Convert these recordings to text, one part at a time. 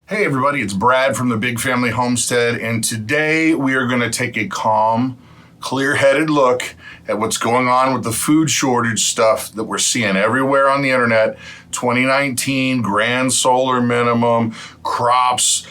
Hey everybody, it's Brad from the Big Family Homestead, and today we are going to take a calm, clear-headed look at what's going on with the food shortage stuff that we're seeing everywhere on the internet. 2019, grand solar minimum, crops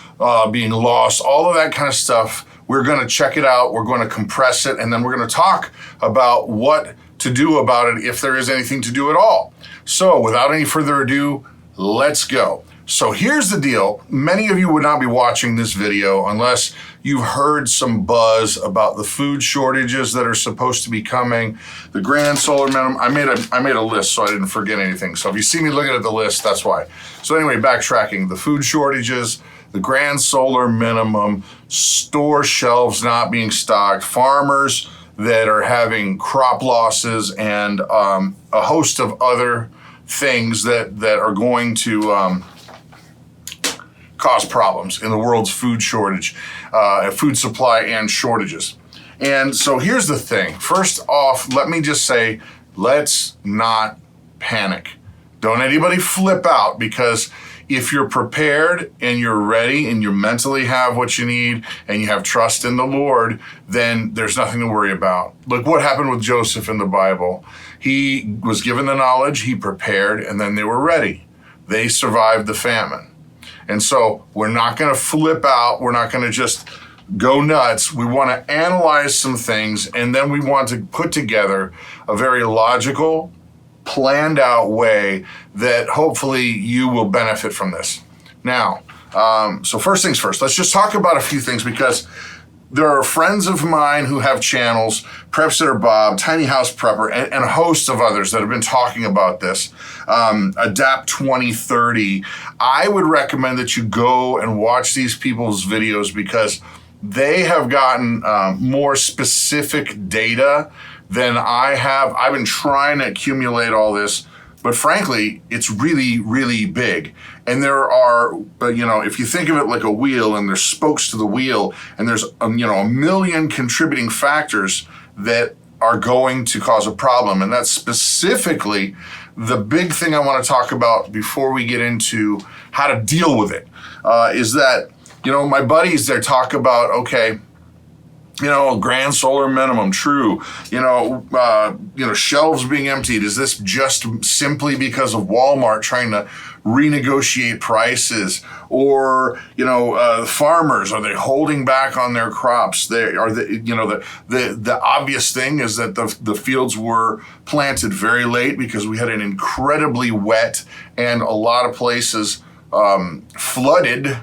being lost, all of that kind of stuff. We're going to check it out, we're going to compress it, and then we're going to talk about what to do about it if there is anything to do at all. So without any further ado, let's go. So here's the deal. Many of you would not be watching this video unless you've heard some buzz about the food shortages that are supposed to be coming. The grand solar minimum, I made a list so I didn't forget anything. So if you see me looking at the list, that's why. So anyway, backtracking, the food shortages, the grand solar minimum, store shelves not being stocked, farmers that are having crop losses, and a host of other things that are going to cause problems in the world's food shortage, food supply and shortages. And so here's the thing. First off, let me just say, let's not panic. Don't anybody flip out, because if you're prepared and you're ready and you mentally have what you need and you have trust in the Lord, then there's nothing to worry about. Look what happened with Joseph in the Bible. He was given the knowledge, he prepared, and then they were ready. They survived the famine. And so we're not going to flip out. We're not going to just go nuts. We want to analyze some things, and then we want to put together a very logical, planned out way that hopefully you will benefit from this. Now, so first things first, let's just talk about a few things, because there are friends of mine who have channels, Prepsitter Bob, Tiny House Prepper, and a host of others that have been talking about this. Adapt 2030. I would recommend that you go and watch these people's videos, because they have gotten more specific data than I have. I've been trying to accumulate all this, but frankly, it's really, really big. And there are, if you think of it like a wheel, and there's spokes to the wheel, and there's, a million contributing factors that are going to cause a problem. And that's specifically the big thing I want to talk about before we get into how to deal with it, is that, my buddies there talk about, okay, grand solar minimum, true. Shelves being emptied. Is this just simply because of Walmart trying to renegotiate prices? Or, farmers, are they holding back on their crops? The obvious thing is that the fields were planted very late because we had an incredibly wet and a lot of places flooded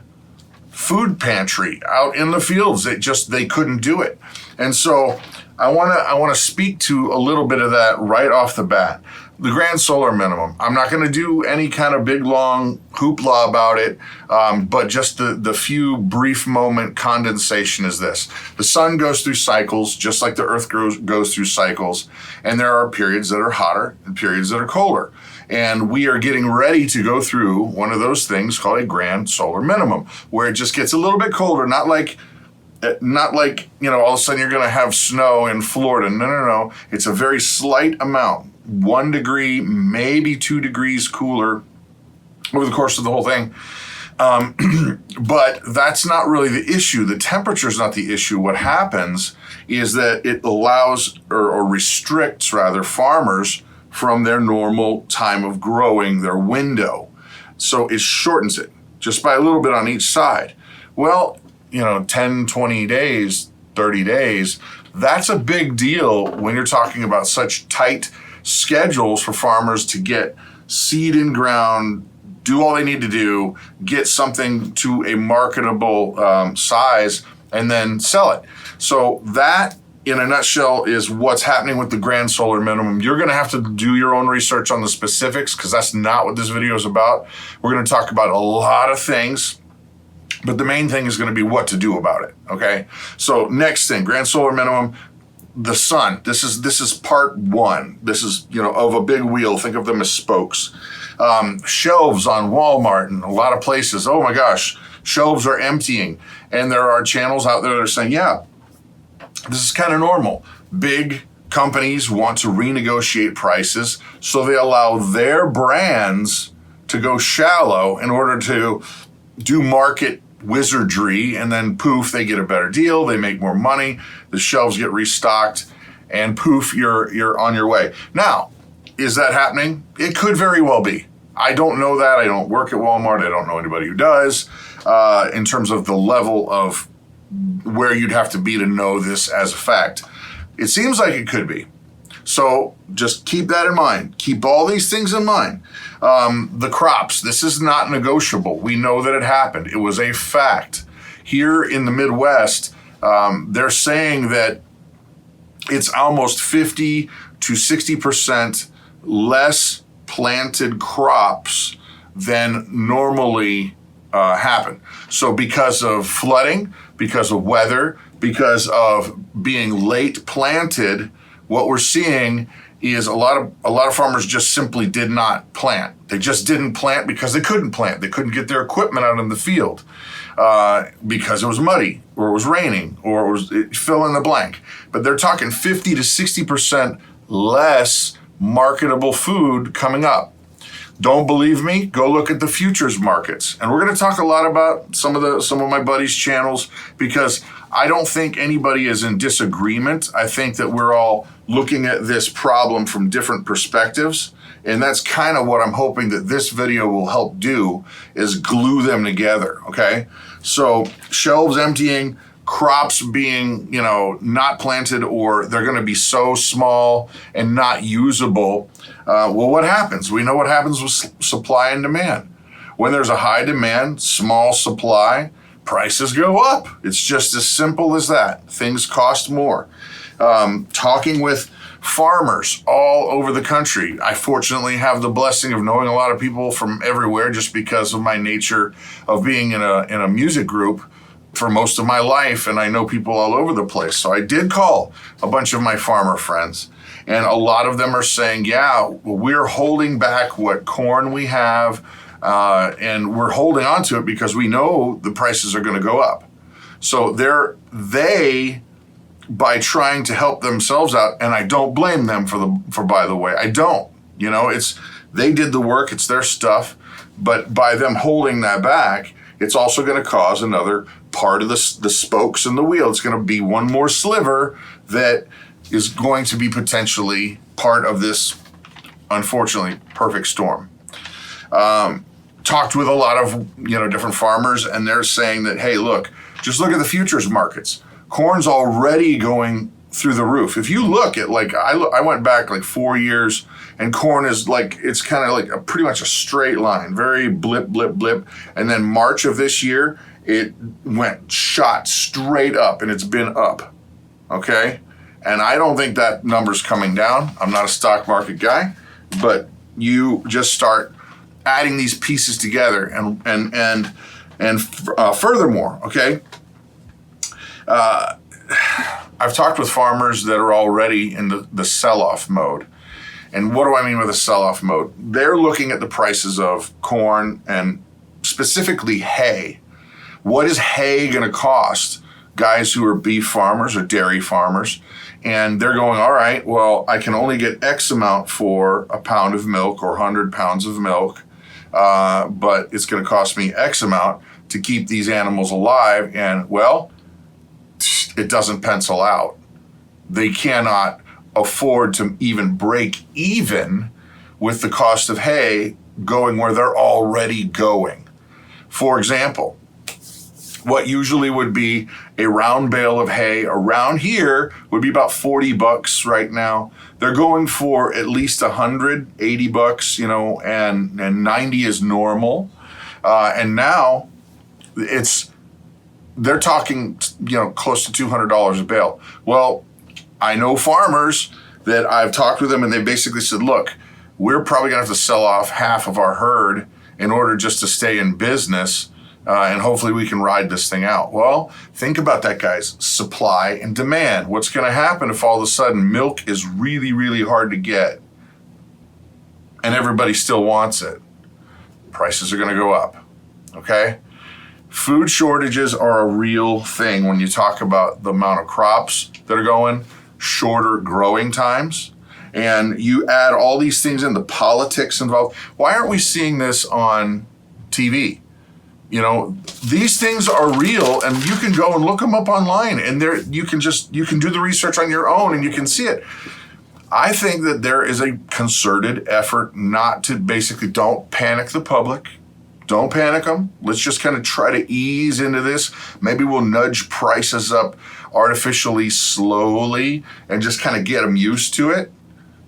food pantry out in the fields. They couldn't do it. And so I want to speak to a little bit of that right off the bat. The grand solar minimum. I'm not going to do any kind of big long hoopla about it, but just the few brief moment condensation is this. The sun goes through cycles just like the earth goes through cycles, and there are periods that are hotter and periods that are colder. And we are getting ready to go through one of those things called a grand solar minimum, where it just gets a little bit colder, not like all of a sudden you're going to have snow in Florida. No. It's a very slight amount, 1 degree, maybe 2 degrees cooler over the course of the whole thing. But that's not really the issue. The temperature is not the issue. What happens is that it allows or restricts rather farmers from their normal time of growing, their window. So it shortens it just by a little bit on each side. Well, 10, 20 days, 30 days, that's a big deal when you're talking about such tight schedules for farmers to get seed in ground, do all they need to do, get something to a marketable size, and then sell it. So that, in a nutshell, is what's happening with the grand solar minimum. You're going to have to do your own research on the specifics, because that's not what this video is about. We're going to talk about a lot of things, but the main thing is going to be what to do about it, okay? So next thing, grand solar minimum, the sun. This is part one. This is, of a big wheel. Think of them as spokes. Shelves on Walmart and a lot of places. Oh my gosh, shelves are emptying. And there are channels out there that are saying, yeah, this is kind of normal. Big companies want to renegotiate prices, so they allow their brands to go shallow in order to do market wizardry, and then poof, they get a better deal, they make more money, the shelves get restocked, and poof, you're on your way. Now, is that happening? It could very well be. I don't know that. I don't work at Walmart. I don't know anybody who does, in terms of the level of where you'd have to be to know this as a fact. It seems like it could be. So just keep that in mind. Keep all these things in mind. The crops, this is not negotiable. We know that it happened. It was a fact. Here in the Midwest, they're saying that it's almost 50 to 60% less planted crops than normally happen. So because of flooding, because of weather, because of being late planted, what we're seeing is a lot of farmers just simply did not plant. They just didn't plant because they couldn't plant. They couldn't get their equipment out in the field because it was muddy, or it was raining, or it was fill in the blank. But they're talking 50 to 60% less marketable food coming up. Don't believe me? Go look at the futures markets. And we're going to talk a lot about some of my buddies' channels, because I don't think anybody is in disagreement. I think that we're all looking at this problem from different perspectives. And that's kind of what I'm hoping that this video will help do, is glue them together, okay? So shelves emptying, crops being, not planted, or they're going to be so small and not usable. Well, what happens? We know what happens with supply and demand. When there's a high demand, small supply, prices go up. It's just as simple as that. Things cost more. Talking with farmers all over the country. I fortunately have the blessing of knowing a lot of people from everywhere, just because of my nature of being in a music group for most of my life, and I know people all over the place. So I did call a bunch of my farmer friends, and a lot of them are saying, yeah, we're holding back what corn we have, and we're holding on to it because we know the prices are going to go up. So they, by trying to help themselves out, and I don't blame them for by the way, I don't. They did the work, it's their stuff, but by them holding that back, it's also going to cause another part of the spokes in the wheel. It's going to be one more sliver that is going to be potentially part of this, unfortunately, perfect storm. Talked with a lot of different farmers, and they're saying that, hey, look, just look at the futures markets. Corn's already going through the roof. If you look at, I went back 4 years, and corn is it's kind of pretty much a straight line, very blip, blip, blip. And then March of this year, it shot straight up, and it's been up, okay? And I don't think that number's coming down. I'm not a stock market guy, but you just start adding these pieces together, and furthermore, okay? I've talked with farmers that are already in the sell-off mode. And what do I mean by the sell-off mode? They're looking at the prices of corn and specifically hay. What is hay going to cost guys who are beef farmers or dairy farmers? And they're going, all right, well, I can only get X amount for a pound of milk or 100 pounds of milk, but it's going to cost me X amount to keep these animals alive. And, well, it doesn't pencil out. They cannot afford to even break even with the cost of hay going where they're already going. For example, what usually would be a round bale of hay around here would be about $40 right now. They're going for at least $180, and 90 is normal. And now they're talking, close to $200 a bale. Well, I know farmers that I've talked with them, and they basically said, look, we're probably going to have to sell off half of our herd in order just to stay in business, and hopefully we can ride this thing out. Well, think about that, guys. Supply and demand. What's going to happen if all of a sudden milk is really, really hard to get and everybody still wants it? Prices are going to go up, okay? Food shortages are a real thing when you talk about the amount of crops that are going, shorter growing times, and you add all these things in, the politics involved. Why aren't we seeing this on TV? These things are real, and you can go and look them up online, and you can do the research on your own, and you can see it. I think that there is a concerted effort not to don't panic the public. Don't panic them. Let's just kind of try to ease into this. Maybe we'll nudge prices up artificially slowly and just kind of get them used to it.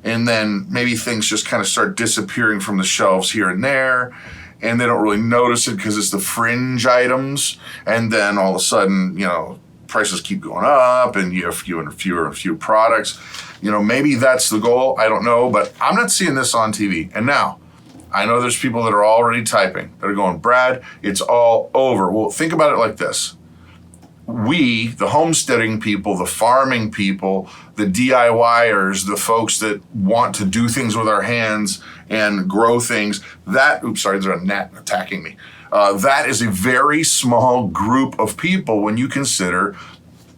And then maybe things just kind of start disappearing from the shelves here and there. And they don't really notice it because it's the fringe items. And then all of a sudden, prices keep going up and you have fewer and fewer products. Maybe that's the goal. I don't know, but I'm not seeing this on TV. And now, I know there's people that are already typing, that are going, Brad, it's all over. Well, think about it like this. We, the homesteading people, the farming people, the DIYers, the folks that want to do things with our hands and grow things, there's a gnat attacking me. That is a very small group of people when you consider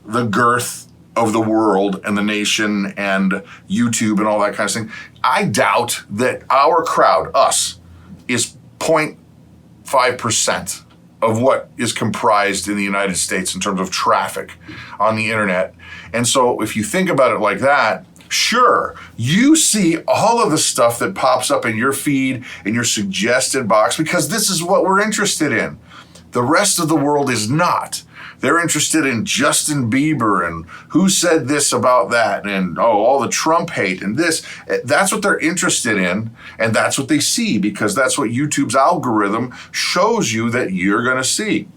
the girth of the world and the nation and YouTube and all that kind of thing. I doubt that our crowd, us, is 0.5% of what is comprised in the United States in terms of traffic on the internet. And so if you think about it like that, sure, you see all of the stuff that pops up in your feed, in your suggested box, because this is what we're interested in. The rest of the world is not. They're interested in Justin Bieber and who said this about that and all the Trump hate and this. That's what they're interested in, and that's what they see, because that's what YouTube's algorithm shows you that you're going to see.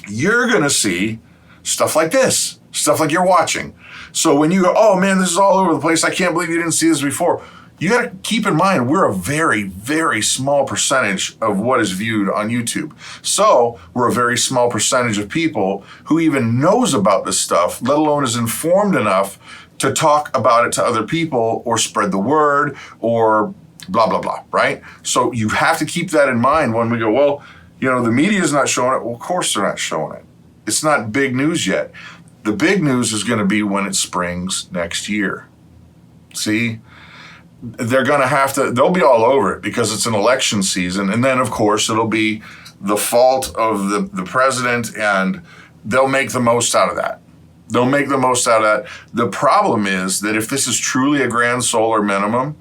You're going to see stuff like this, stuff like you're watching. So when you go, oh man, this is all over the place, I can't believe you didn't see this before. You got to keep in mind, we're a very, very small percentage of what is viewed on YouTube. So we're a very small percentage of people who even knows about this stuff, let alone is informed enough to talk about it to other people or spread the word or blah, blah, blah, right? So you have to keep that in mind when we go, well, the media is not showing it. Well, of course they're not showing it. It's not big news yet. The big news is going to be when it springs next year. See? They're going to they'll be all over it because it's an election season. And then, of course, it'll be the fault of the president, and they'll make the most out of that. The problem is that if this is truly a grand solar minimum,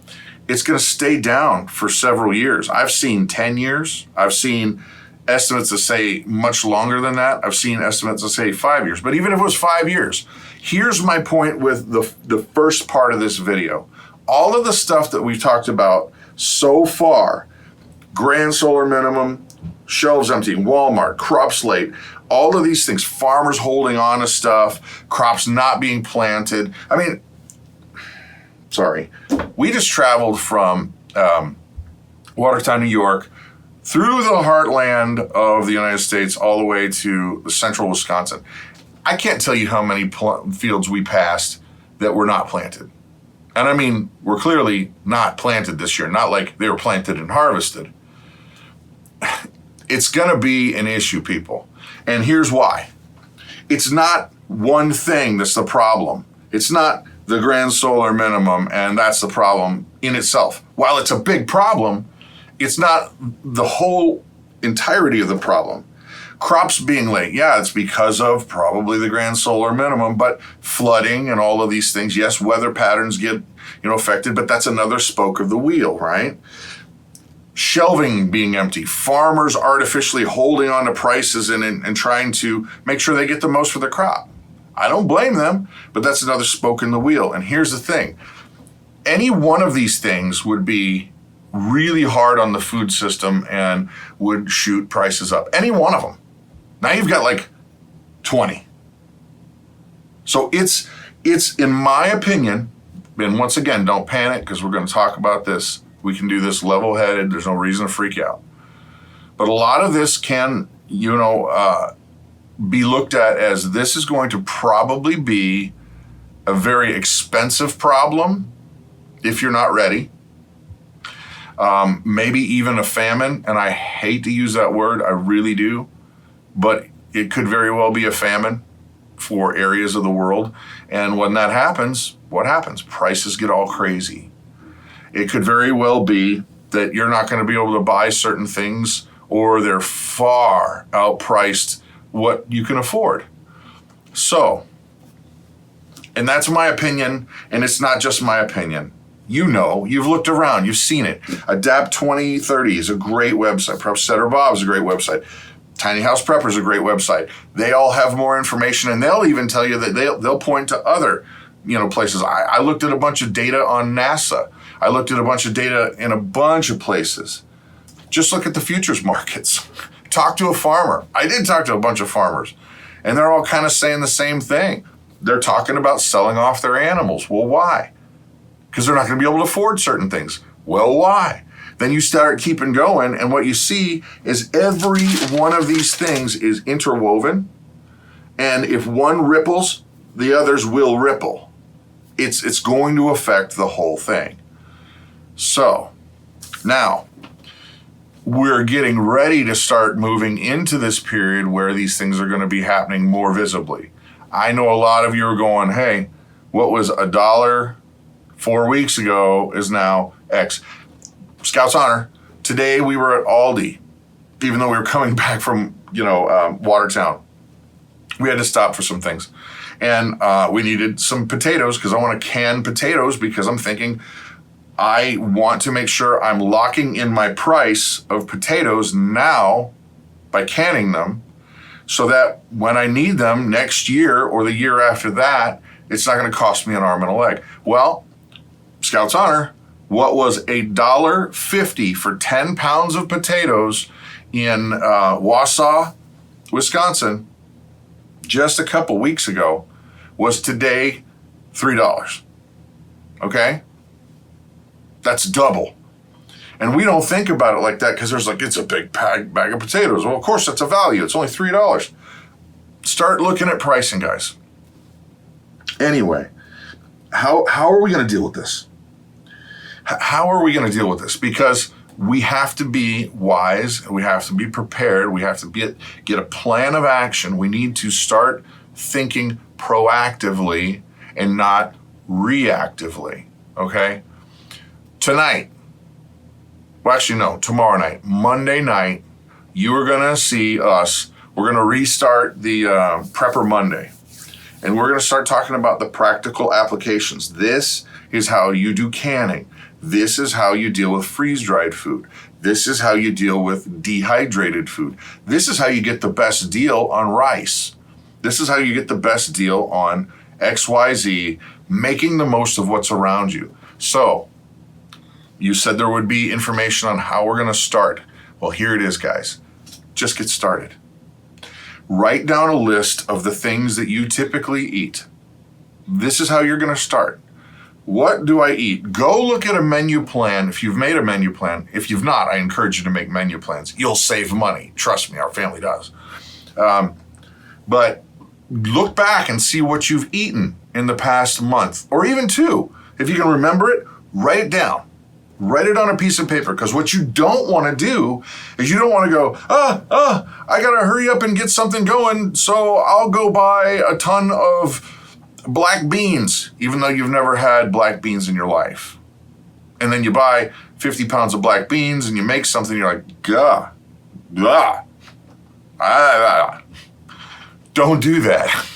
it's going to stay down for several years. I've seen 10 years. I've seen estimates that say much longer than that. I've seen estimates that say 5 years. But even if it was 5 years, here's my point with the first part of this video. All of the stuff that we've talked about so far, grand solar minimum, shelves emptying, Walmart, crop slate, all of these things, farmers holding on to stuff, crops not being planted. We just traveled from Watertown, New York, through the heartland of the United States, all the way to central Wisconsin. I can't tell you how many fields we passed that were not planted. And we're clearly not planted this year, not like they were planted and harvested. It's going to be an issue, people. And here's why. It's not one thing that's the problem. It's not the grand solar minimum, and that's the problem in itself. While it's a big problem, it's not the whole entirety of the problem. Crops being late, it's because of probably the grand solar minimum, but flooding and all of these things, yes, weather patterns get affected, but that's another spoke of the wheel, right? Shelving being empty, farmers artificially holding on to prices and trying to make sure they get the most for their crop. I don't blame them, but that's another spoke in the wheel. And here's the thing. Any one of these things would be really hard on the food system and would shoot prices up. Any one of them. Now you've got like 20. So it's in my opinion, and once again, don't panic because we're going to talk about this. We can do this level-headed. There's no reason to freak out. But a lot of this can, be looked at as this is going to probably be a very expensive problem if you're not ready. Maybe even a famine, and I hate to use that word, I really do, but it could very well be a famine for areas of the world. And when that happens, what happens? Prices get all crazy. It could very well be that you're not going to be able to buy certain things or they're far outpriced what you can afford. So, and that's my opinion, and it's not just my opinion. You know, you've looked around, you've seen it. Adapt 2030 is a great website. Homesteader Bob is a great website. Tiny House Prepper is a great website. They all have more information, and they'll even tell you that they'll point to other, places. I looked at a bunch of data on NASA. I looked at a bunch of data in a bunch of places. Just look at the futures markets. Talk to a farmer. I did talk to a bunch of farmers, and they're all kind of saying the same thing. They're talking about selling off their animals. Well, why? Because they're not going to be able to afford certain things. Well, why? Then you start keeping going, and what you see is every one of these things is interwoven, and if one ripples, the others will ripple. It's going to affect the whole thing. So, now, we're getting ready to start moving into this period where these things are going to be happening more visibly. I know a lot of you are going, hey, what was $1 4 weeks ago is now X. Scout's Honor, today we were at Aldi, even though we were coming back from, Watertown. We had to stop for some things. And we needed some potatoes because I want to can potatoes because I'm thinking I want to make sure I'm locking in my price of potatoes now by canning them so that when I need them next year or the year after that, it's not going to cost me an arm and a leg. Well, Scout's Honor, what was $1.50 for 10 pounds of potatoes in Wausau, Wisconsin, just a couple weeks ago, was today $3. Okay? That's double. And we don't think about it like that because it's a big bag of potatoes. Well, of course, that's a value. It's only $3. Start looking at pricing, guys. Anyway, how are we going to deal with this? How are we going to deal with this? Because we have to be wise. We have to be prepared. We have to get a plan of action. We need to start thinking proactively and not reactively, okay? Tonight, well, actually, no, tomorrow night, Monday night, you are going to see us. We're going to restart the Prepper Monday. And we're going to start talking about the practical applications. This is how you do canning. This is how you deal with freeze-dried food. This is how you deal with dehydrated food. This is how you get the best deal on rice. This is how you get the best deal on XYZ, making the most of what's around you. So, you said there would be information on how we're going to start. Well, here it is, guys. Just get started. Write down a list of the things that you typically eat. This is how you're going to start. What do I eat? Go look at a menu plan if you've made a menu plan. If you've not, I encourage you to make menu plans. You'll save money. Trust me, our family does. But look back and see what you've eaten in the past month, or even 2. If you can remember it, write it down. Write it on a piece of paper, because what you don't want to do is you don't want to go, I got to hurry up and get something going, so I'll go buy a ton of black beans, even though you've never had black beans in your life. And then you buy 50 pounds of black beans and you make something, you're like, gah, blah, Don't do that.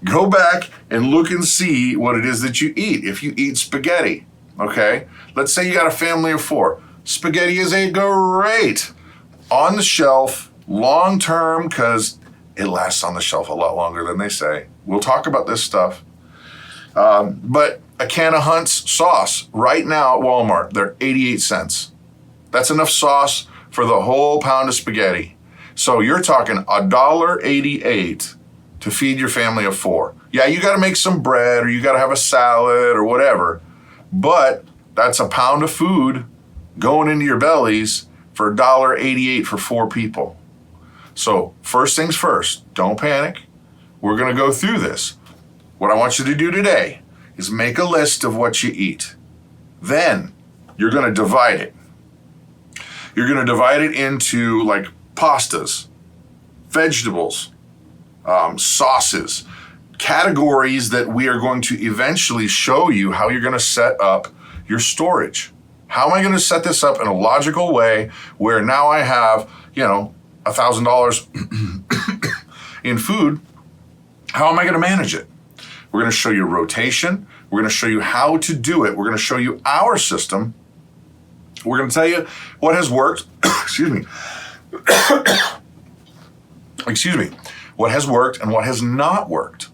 Go back and look and see what it is that you eat. If you eat spaghetti, okay? Let's say you got a family of 4. Spaghetti is a great on the shelf, long-term, because it lasts on the shelf a lot longer than they say. We'll talk about this stuff. But a can of Hunt's sauce right now at Walmart, they're 88 cents. That's enough sauce for the whole pound of spaghetti. So you're talking $1.88 to feed your family of 4. Yeah, you got to make some bread, or you got to have a salad or whatever, but that's a pound of food going into your bellies for $1.88 for 4 people. So first things first, don't panic. We're going to go through this. What I want you to do today is make a list of what you eat. Then you're going to divide it. You're going to divide it into like pastas, vegetables, sauces, categories that we are going to eventually show you how you're going to set up your storage. How am I going to set this up in a logical way where now I have $1,000 in food, how am I going to manage it? We're going to show you rotation. We're going to show you how to do it. We're going to show you our system. We're going to tell you what has worked. Excuse me. Excuse me. What has worked and what has not worked.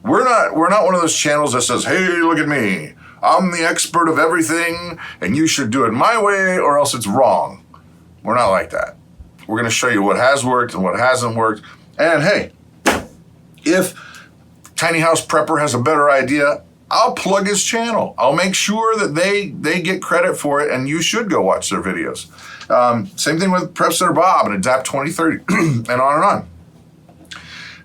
We're not one of those channels that says, hey, look at me. I'm the expert of everything and you should do it my way or else it's wrong. We're not like that. We're going to show you what has worked and what hasn't worked. And hey, if Tiny House Prepper has a better idea, I'll plug his channel. I'll make sure that they get credit for it, and you should go watch their videos. Same thing with Prepster Bob and Adapt 2030, and on.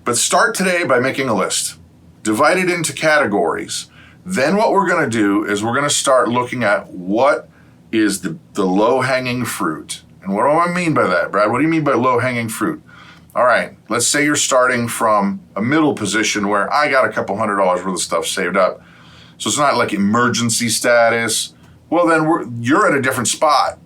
But start today by making a list. Divide it into categories. Then what we're going to do is we're going to start looking at what is the low-hanging fruit. And what do I mean by that, Brad? What do you mean by low-hanging fruit? All right, let's say you're starting from a middle position where I got a couple $100s worth of stuff saved up. So it's not like emergency status. Well, then you're at a different spot.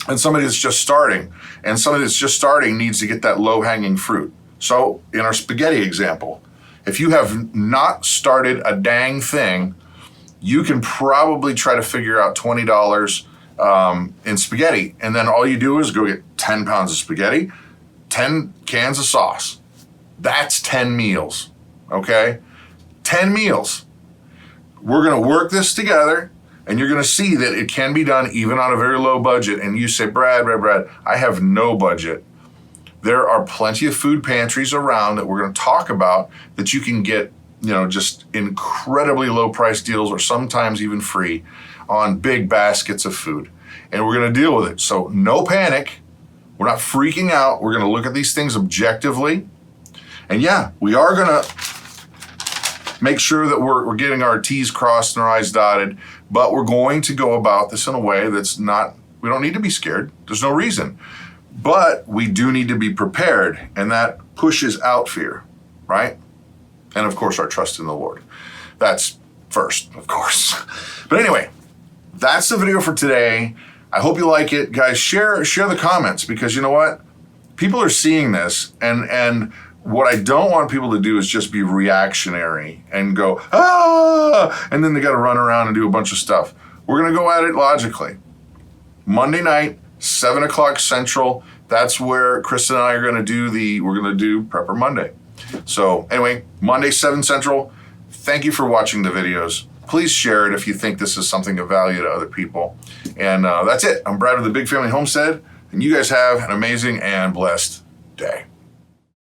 And somebody that's just starting, needs to get that low-hanging fruit. So in our spaghetti example, if you have not started a dang thing, you can probably try to figure out $20 in spaghetti. And then all you do is go get 10 pounds of spaghetti, 10 cans of sauce. That's 10 meals, okay? 10 meals. We're going to work this together, and you're going to see that it can be done even on a very low budget. And you say, Brad, I have no budget. There are plenty of food pantries around that we're going to talk about that you can get, just incredibly low price deals or sometimes even free on big baskets of food. And we're going to deal with it. So no panic. We're not freaking out. We're going to look at these things objectively. And yeah, we are going to make sure that we're getting our T's crossed and our I's dotted, but we're going to go about this in a way that's not, we don't need to be scared. There's no reason. But we do need to be prepared, and that pushes out fear, right? And of course, our trust in the Lord. That's first, of course. But anyway, that's the video for today. I hope you like it. Guys, share the comments, because you know what? People are seeing this, and what I don't want people to do is just be reactionary and go, and then they got to run around and do a bunch of stuff. We're going to go at it logically. Monday night, 7 o'clock Central. That's where Christa and I are going to we're going to do Prepper Monday. So anyway, Monday, 7 Central. Thank you for watching the videos. Please share it if you think this is something of value to other people. And that's it. I'm Brad with the Big Family Homestead, and you guys have an amazing and blessed day.